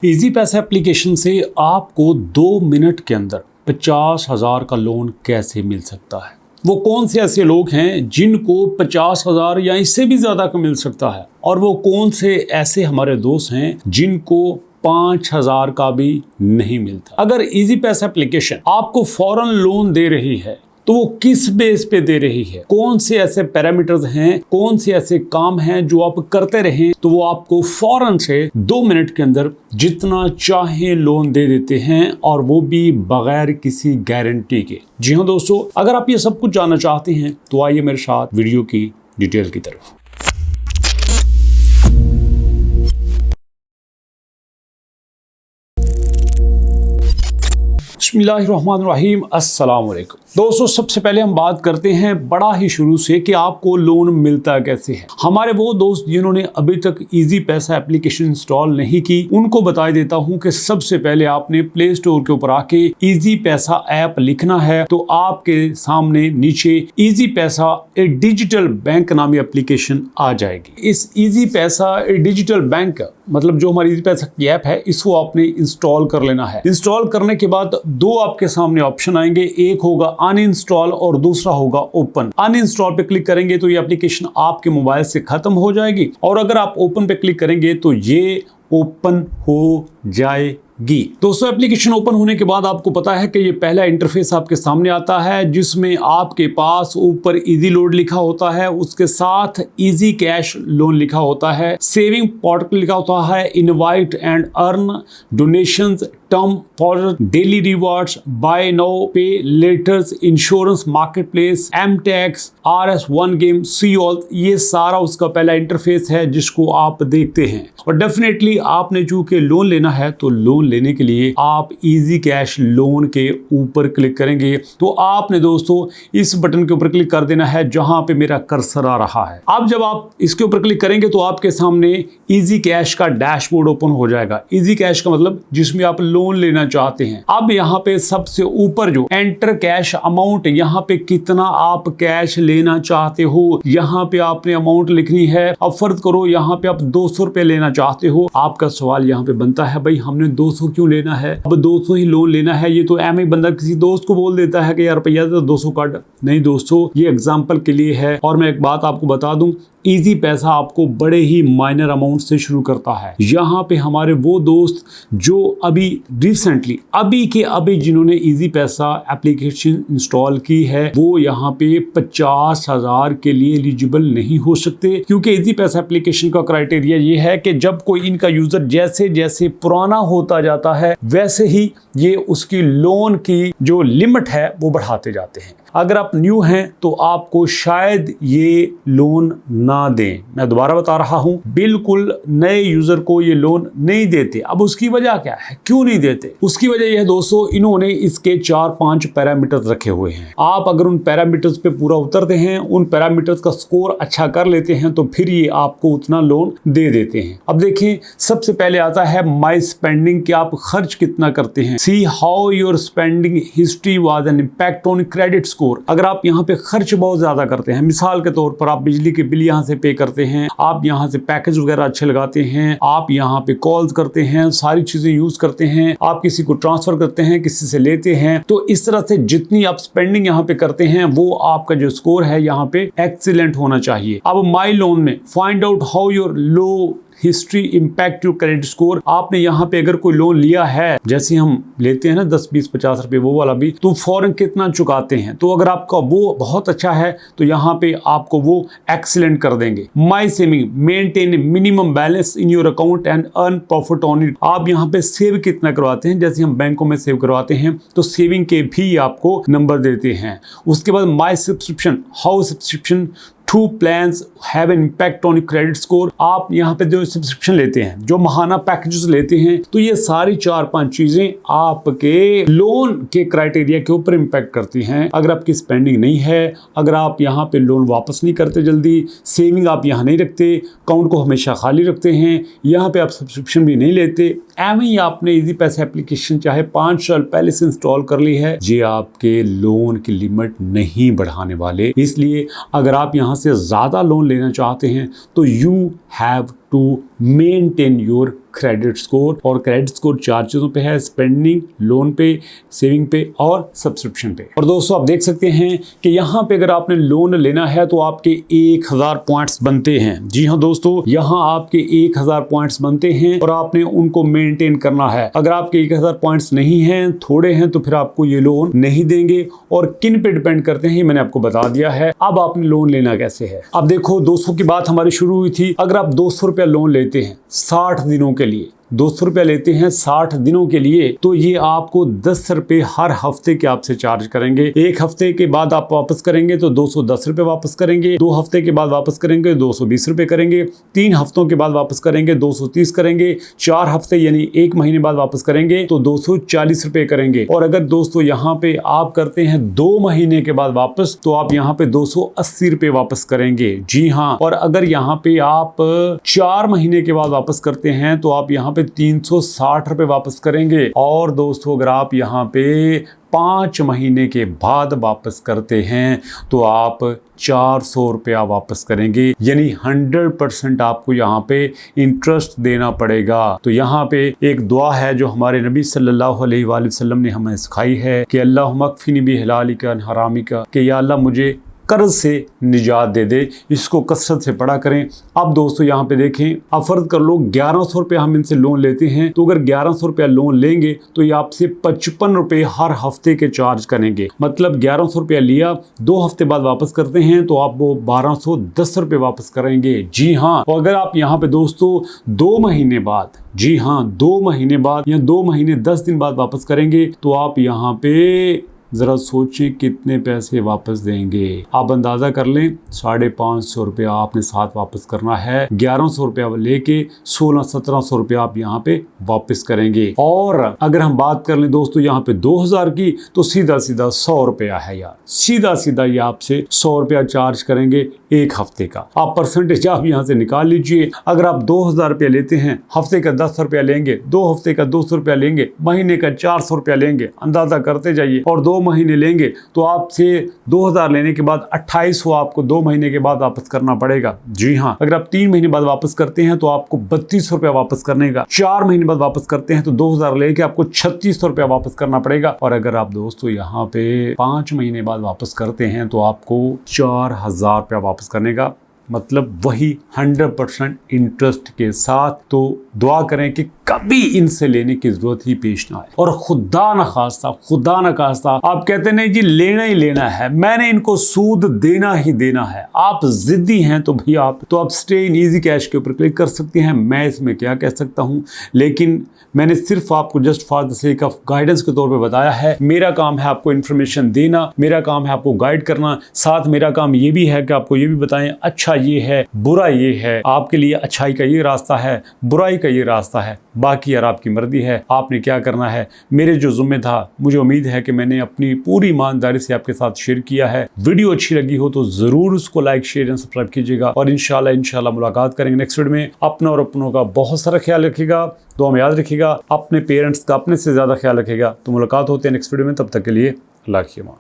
Easy पैसा application से आपको 2 मिनट के अंदर 50,000 का लोन कैसे मिल सकता है। वो कौन से ऐसे लोग हैं जिनको 50,000 या इससे भी ज़्यादा का मिल सकता है, और वो कौन से ऐसे हमारे दोस्त हैं जिनको 5,000 का भी नहीं मिलता। अगर इजी पैसा एप्लीकेशन आपको फौरन लोन दे रही है तो वो किस बेस पे दे रही है, कौन से ऐसे पैरामीटर्स हैं, कौन से ऐसे काम हैं जो आप करते रहें तो वो आपको फौरन से 2 मिनट के अंदर जितना चाहे लोन दे देते हैं, और वो भी बगैर किसी गारंटी के। जी हाँ दोस्तों, अगर आप ये सब कुछ जानना चाहते हैं तो आइए मेरे साथ वीडियो की डिटेल की तरफ। बिस्मिल्लाहिर्रहमानिर्रहीम, अस्सलाम वालेकुम। दोस्तों, सबसे पहले हम बात करते हैं बड़ा ही शुरू से कि आपको लोन मिलता कैसे है। हमारे वो दोस्त जिन्होंने अभी तक इजी पैसा एप्लीकेशन इंस्टॉल नहीं की, उनको बता देता हूं कि सबसे पहले आपने प्ले स्टोर के ऊपर आके इजी पैसा ऐप लिखना है, तो आपके सामने नीचे इजी पैसा ए डिजिटल बैंक नामी एप्लीकेशन आ जाएगी। इस इजी पैसा ए डिजिटल बैंक मतलब जो हमारी इजी पैसा की ऐप है, इसको आपने इंस्टॉल कर लेना है। इंस्टॉल करने के बाद 2 आपके सामने ऑप्शन आएंगे, एक होगा अनइंस्टॉल और दूसरा होगा ओपन। अनइंस्टॉल पे क्लिक करेंगे तो ये एप्लीकेशन आपके मोबाइल से खत्म हो जाएगी, और अगर आप ओपन पे क्लिक करेंगे तो ये ओपन हो जाएगी। दोस्तों, एप्लीकेशन ओपन होने के बाद आपको पता है कि ये पहला इंटरफेस आपके सामने आता है, जिसमें आपके पास ऊपर इजी लोड लिखा होता है, उसके साथ इजी कैश लोन लिखा होता है, सेविंग पोर्टल लिखा होता है, invite and earn, donations, term for daily rewards, buy now pay laters, insurance market place, M tax, RS1 game, see all. ये सारा उसका पहला इंटरफेस है जिसको आप देखते हैं। और डेफिनेटली आपने चूंकि लोन लेना है तो लोन लेने के लिए आप इजी कैश लोन के ऊपर क्लिक करेंगे, तो आपने दोस्तों इस बटन के ऊपर क्लिक कर देना है जहां पे मेरा कर्सर आ रहा है। अब जब आप इसके ऊपर क्लिक करेंगे तो आपके सामने इजी कैश का डैशबोर्ड ओपन हो जाएगा। इजी कैश का मतलब जिसमें आप लोन लेना चाहते हैं। अब यहाँ पे सबसे ऊपर जो एंटर कैश अमाउंट, यहाँ पे कितना आप कैश लेना चाहते हो, यहाँ पे आपने अमाउंट लिखनी है। अब फर्ज करो यहाँ पे आप 200 रुपए लेना चाहते हो। आपका सवाल यहाँ पे बनता है, भाई हमने 200 क्यों लेना है, अब 200 ही लोन लेना है। ये तो एम बंदा किसी दोस्त को बोल देता है कि यार भैया 200 काट। नहीं दोस्तों, ये एग्जाम्पल के लिए है। और मैं एक बात आपको बता दूं, इजी पैसा आपको बड़े ही माइनर अमाउंट से शुरू करता है। यहाँ पे हमारे वो दोस्त जो अभी रिसेंटली अभी जिन्होंने इजी पैसा एप्लीकेशन इंस्टॉल की है, वो यहाँ पे 50,000 के लिए एलिजिबल नहीं हो सकते, क्योंकि इजी पैसा एप्लीकेशन का क्राइटेरिया ये है कि जब कोई इनका यूजर जैसे जैसे पुराना होता जाता है वैसे ही ये उसकी लोन की जो लिमिट है वो बढ़ाते जाते हैं। अगर आप न्यू हैं तो आपको शायद ये लोन ना दें। मैं दोबारा बता रहा हूं, बिल्कुल नए यूजर को ये लोन नहीं देते। अब उसकी वजह क्या है, क्यों नहीं देते? उसकी वजह यह है दोस्तों, इन्होंने इसके 4-5 पैरामीटर्स रखे हुए हैं। आप अगर उन पैरामीटर्स पे पूरा उतरते हैं, उन पैरामीटर्स का स्कोर अच्छा कर लेते हैं, तो फिर ये आपको उतना लोन दे देते हैं। अब देखें, सबसे पहले आता है माई स्पेंडिंग, कि आप खर्च कितना करते हैं। See how your spending history was an impact on credit score. अगर आप यहाँ पे खर्च बहुत ज्यादा करते हैं, मिसाल के तौर पर आप बिजली के बिल यहाँ से पे करते हैं, आप यहाँ से पैकेज वगैरह अच्छे लगाते हैं, आप यहाँ पे कॉल्स करते हैं, सारी चीजें यूज करते हैं, आप किसी को ट्रांसफर करते हैं, किसी से लेते हैं, तो इस तरह से जितनी आप स्पेंडिंग यहाँ पे करते हैं वो आपका जो स्कोर है यहाँ पे एक्सीलेंट होना चाहिए। अब माई लोन में find out how your low history impact your credit score. आपने यहाँ पे अगर कोई लोन लिया है, जैसे हम लेते हैं ना 10, 20, 50 रुपए, वो वाला भी, तो फौरन कितना चुकाते हैं। तो अगर आपका वो बहुत अच्छा है तो यहाँ पे आपको वो एक्सीलेंट कर देंगे। My saving, maintain minimum balance in your account and earn profit on it. आप यहाँ पे सेव कितना करवाते हैं, जैसे हम बैंकों में सेव करवाते हैं तो सेविंग के भी आपको नंबर देते हैं। उसके बाद my subscription, how subscription to plans have an impact on credit score. आप यहाँ पे जो सब्सक्रिप्शन लेते हैं, जो महाना पैकेजेस लेते हैं, तो ये सारी 4-5 चीजें आपके लोन के क्राइटेरिया के ऊपर इम्पैक्ट करती हैं। अगर आपकी स्पेंडिंग नहीं है, अगर आप यहाँ पे लोन वापस नहीं करते जल्दी, सेविंग आप यहाँ नहीं रखते, अकाउंट को हमेशा खाली रखते हैं, यहाँ पे आप सब्सक्रिप्शन भी नहीं लेते, एवं ही आपने इजी पैसा एप्लीकेशन चाहे 5 साल पहले से इंस्टॉल कर ली है, ये आपके लोन की लिमिट नहीं बढ़ाने वाले। इसलिए अगर आप यहाँ से ज्यादा लोन लेना चाहते हैं तो you have to maintain your credit score. और क्रेडिट स्कोर 4 चीज़ों पे है, स्पेंडिंग, लोन पे, सेविंग पे और सब्सक्रिप्शन पे। और दोस्तों आप देख सकते हैं कि यहाँ पे अगर आपने लोन लेना है तो आपके 1000 पॉइंट्स बनते हैं। जी हाँ दोस्तों, यहाँ आपके 1000 पॉइंट्स बनते हैं और आपने उनको मेंटेन करना है। अगर आपके 1000 पॉइंट्स नहीं हैं, थोड़े हैं, तो फिर आपको ये लोन नहीं देंगे। और किन पे डिपेंड करते हैं मैंने आपको बता दिया है। अब आपने लोन लेना कैसे है। अब देखो 200 की बात हमारी शुरू हुई थी। अगर आप 200 रुपया लोन लेते हैं 60 दिनों के लिए, 200 रुपया लेते हैं 60 दिनों के लिए, तो ये आपको 10 रुपये हर हफ्ते के आपसे चार्ज करेंगे। 1 हफ्ते के बाद आप वापस करेंगे तो 210 रुपये वापस करेंगे। 2 हफ्ते के बाद वापस करेंगे 220 रुपये करेंगे। 3 हफ्तों के बाद वापस करेंगे 230 करेंगे। 4 हफ्ते यानी 1 महीने बाद वापस करेंगे तो 240 रुपये करेंगे। और अगर दोस्तों यहाँ पे आप करते हैं 2 महीने के बाद वापस, तो आप यहाँ पे 280 रुपये वापस करेंगे। जी हाँ, और अगर यहाँ पे आप 4 महीने के बाद वापस करते हैं तो आप यहाँ पे 360 रुपये वापस करेंगे। और दोस्तों अगर आप यहाँ पे 5 महीने के बाद वापस करते हैं तो आप 400 रुपया वापस करेंगे। यानी 100% आपको यहाँ पे इंटरेस्ट देना पड़ेगा। तो यहाँ पे एक दुआ है जो हमारे नबी सल्लल्लाहु अलैहि वसल्लम ने हमें सिखाई है कि अल्लाहुम्मा अक्फिनी बिहलालिका अन हरामिका, कि या अल्लाह मुझे कर्ज से निजात दे दे। इसको कसरत से पढ़ा करें। अब दोस्तों यहाँ पे देखें, अब फर्ज कर लो 1100 रुपये हम इनसे लोन लेते हैं, तो अगर 1100 रुपया लोन लेंगे तो ये आपसे 55 रुपये हर हफ्ते के चार्ज करेंगे। मतलब 1100 रुपया लिया, 2 हफ्ते बाद वापस करते हैं तो आप वो 1210 रुपये वापस करेंगे। जी हाँ, और अगर आप यहाँ पे दोस्तों 2 महीने बाद, जी हाँ 2 महीने बाद या 2 महीने 10 दिन बाद वापस करेंगे तो आप यहाँ पे जरा सोचें कितने पैसे वापस देंगे। आप अंदाजा कर लें, 550 रुपया आपने साथ वापस करना है। 1100 रुपया लेके 1600-1700 रुपया आप यहाँ पे वापस करेंगे। और अगर हम बात कर लें दोस्तों यहाँ पे 2000 की, तो सीधा सीधा 100 रुपया है यार, सीधा सीधा ये आपसे 100 रुपया चार्ज करेंगे 1 हफ्ते का। आप परसेंटेज आप यहाँ से निकाल लीजिए। अगर आप 2000 रुपया लेते हैं, हफ्ते का 10 रुपया लेंगे, 2 हफ्ते का 200 रुपया लेंगे, महीने का 400 रुपया लेंगे, अंदाजा करते जाइए। और 2 महीने लेंगे तो आपसे 2000 लेने के बाद 2800 आपको 2 महीने के बाद वापस करना पड़ेगा। जी हाँ, अगर आप 3 महीने बाद वापस करते हैं तो आपको 3200 रुपया वापस करने का। 4 महीने बाद वापस करते हैं तो 2000 लेके आपको 3600 रुपया वापस करना पड़ेगा। और अगर आप दोस्तों यहाँ पे 5 महीने बाद वापस करते हैं तो आपको 4000 रुपया वापस करने का। मतलब वही 100% इंटरेस्ट के साथ। तो दुआ करें कि कभी इनसे लेने की जरूरत ही पेश ना आए। और खुदा न खास्ता आप कहते नहीं जी लेना ही लेना है, मैंने इनको सूद देना ही देना है, आप जिद्दी हैं तो भैया आप स्टे इन इजी कैश के ऊपर क्लिक कर सकते हैं। मैं इसमें क्या कह सकता हूं, लेकिन मैंने सिर्फ आपको just for the sake of guidance के तौर पे बताया है। मेरा काम है आपको इन्फॉर्मेशन देना, मेरा काम है आपको गाइड करना। साथ मेरा काम ये भी है कि आपको ये भी बताएं अच्छा ये है, बुरा ये है, आपके लिए अच्छाई का ये रास्ता है, बुराई का ये रास्ता है। बाकी यार आपकी मर्जी है, आपने क्या करना है। मेरे जो जुम्मे था, मुझे उम्मीद है कि मैंने अपनी पूरी ईमानदारी से आपके साथ शेयर किया है। वीडियो अच्छी लगी हो तो जरूर उसको लाइक, शेयर एंड सब्सक्राइब कीजिएगा। और इंशाल्लाह मुलाकात करेंगे नेक्स्ट वीडियो में। अपना और अपनों का बहुत सारा ख्याल रखिएगा, दुआ में याद रखिएगा, अपने पेरेंट्स का अपने से ज्यादा ख्याल रखिएगा। तो मुलाकात होती है नेक्स्ट वीडियो में, तब तक के लिए अल्लाह की अमान।